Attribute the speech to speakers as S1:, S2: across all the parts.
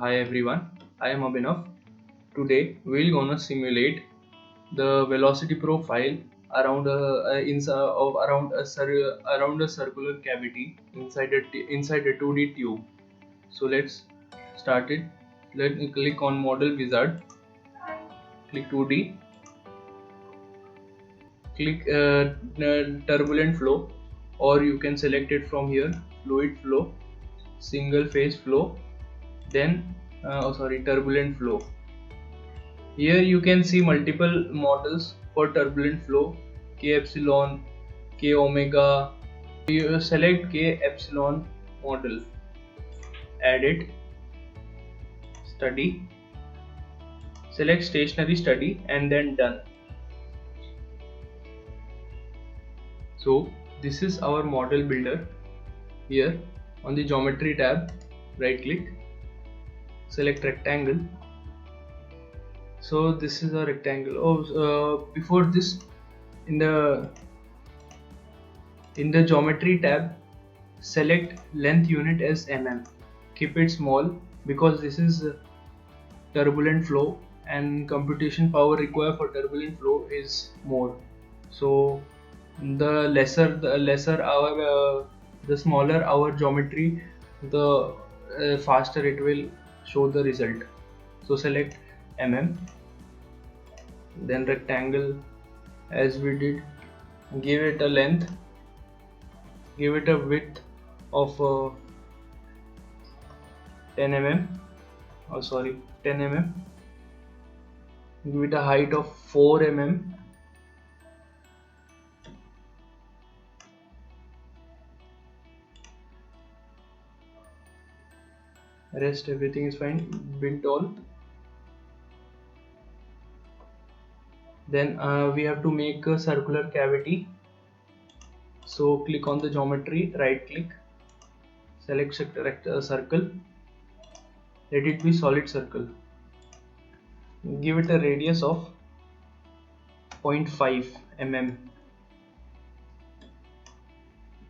S1: Hi everyone, I am Abhinav. Today we're gonna simulate the velocity profile around around a circular cavity inside a 2D tube. So let's start it. Let me click on Model Wizard. Click 2D. Click Turbulent Flow, or you can select it from here. Fluid Flow, Single Phase Flow. Then Turbulent Flow. Here you can see multiple models for turbulent flow, K epsilon, K omega. You select K epsilon model, add it, study, select stationary study, and then done. So this is our model builder. Here on the geometry tab, right click, select rectangle. So this is a rectangle. Before this, in the geometry tab, select length unit as mm. Keep it small because this is turbulent flow and computation power required for turbulent flow is more. So the smaller our geometry, the faster it will show the result. So select mm, then rectangle as we did, give it a length, give it a width of 10 mm, 10 mm, give it a height of 4 mm, rest everything is fine. Build all. Then we have to make a circular cavity. So click on the geometry, right click, select circle, let it be solid circle, give it a radius of 0.5 mm,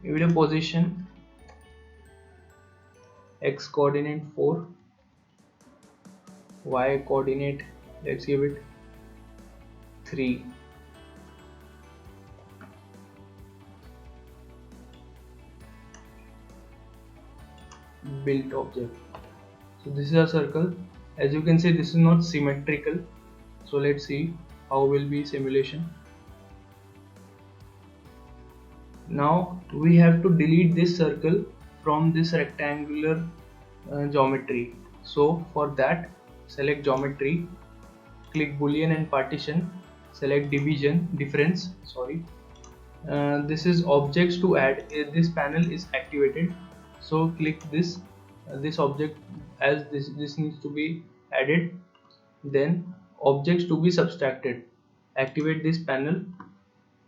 S1: give it a position x coordinate 4, y coordinate, let's give it 3. Built object. So this is a circle. As you can see, this is not symmetrical. So let's see how will be simulation. Now we have to delete this circle from this rectangular geometry. So for that, select geometry, click boolean and partition, select difference. This is objects to add. This panel is activated. So click this object as this needs to be added. Then objects to be subtracted. Activate this panel.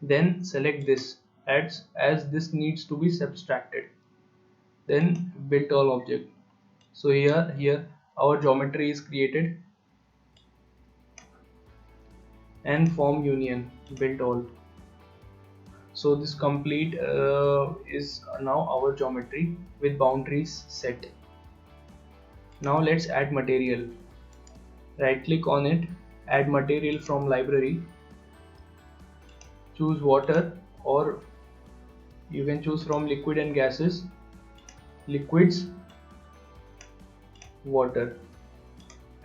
S1: Then select this as this needs to be subtracted. Then build all object. So here our geometry is created and form union, build all. So this complete is now our geometry with boundaries set. Now let's add material. Right click on it, add material from library, choose water, or you can choose from liquid and gases. Liquids, water,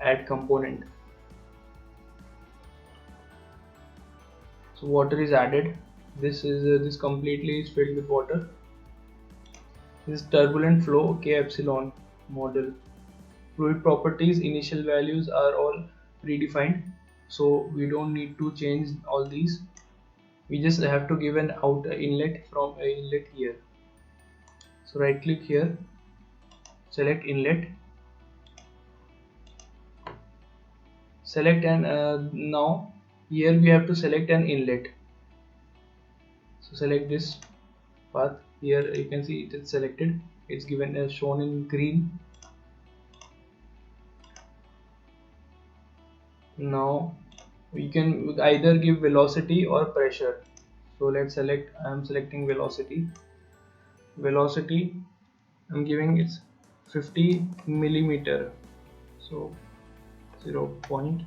S1: add component. So water is added. This completely is filled with water. This is turbulent flow K epsilon model. Fluid properties, initial values are all predefined, so we don't need to change all these. We just have to give an outer inlet from a inlet here. So right click here, select inlet, select now here we have to select an inlet. So select this path. Here you can see it is selected, it's given as shown in green. Now we can either give velocity or pressure. So let's select, I am selecting velocity. I'm giving it 50 millimeter. So 0 point,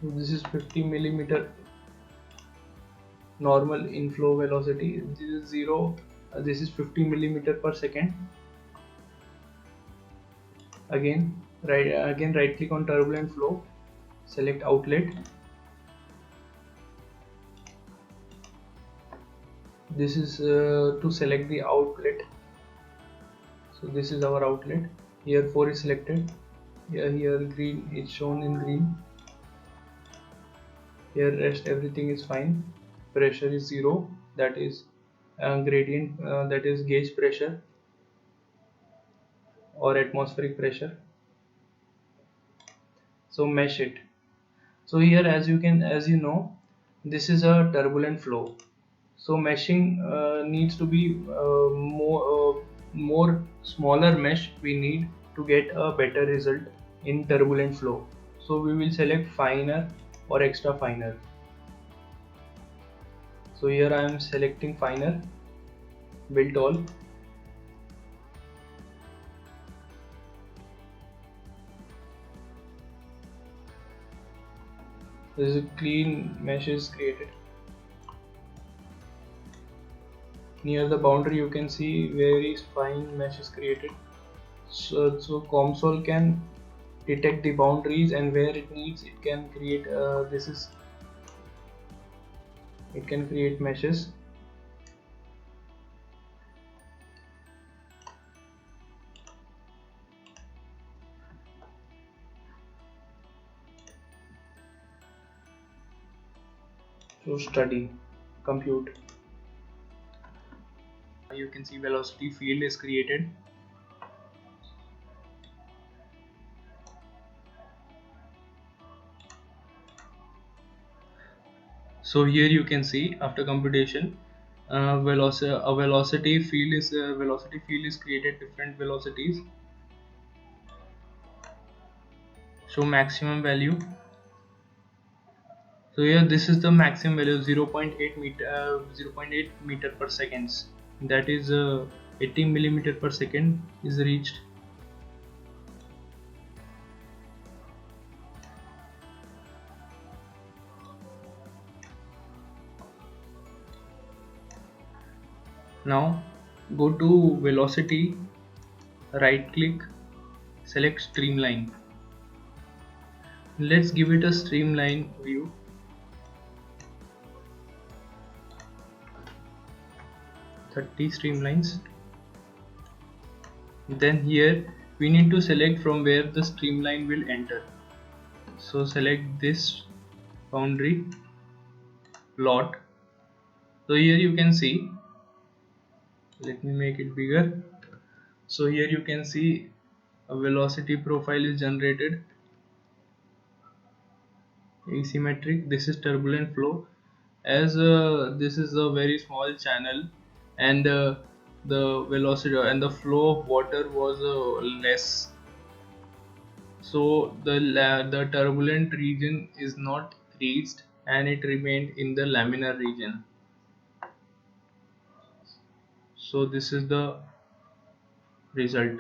S1: this is 50 millimeter normal inflow velocity. This is 0, this is 50 millimeter per second. Again right click on turbulent flow, select outlet. This is to select the outlet. So this is our outlet. Here 4 is selected. Here green is shown in green. Here rest everything is fine. Pressure is 0, that is gradient, that is gauge pressure or atmospheric pressure. So mesh it. So here, as you know, this is a turbulent flow. So meshing needs to be more smaller mesh we need to get a better result in turbulent flow. So we will select finer or extra finer. So here I am selecting finer, build all. This is a clean mesh is created. Near the boundary you can see very fine mesh is created. So COMSOL can detect the boundaries, and where it needs it can create it can create meshes. So study, compute. You can see velocity field is created. So here you can see after computation, velocity field is created, different velocities. So maximum value. So here this is the maximum value 0.8 meter per seconds. That is 80 millimeter per second is reached. Now go to velocity, right click, select streamline. Let's give it a streamline view. 30 streamlines. Then here we need to select from where the streamline will enter. So select this boundary plot. So here you can see, let me make it bigger. So here you can see a velocity profile is generated, asymmetric. This is turbulent flow, as this is a very small channel, and the velocity and the flow of water was less, so the turbulent region is not reached and it remained in the laminar region. So this is the result.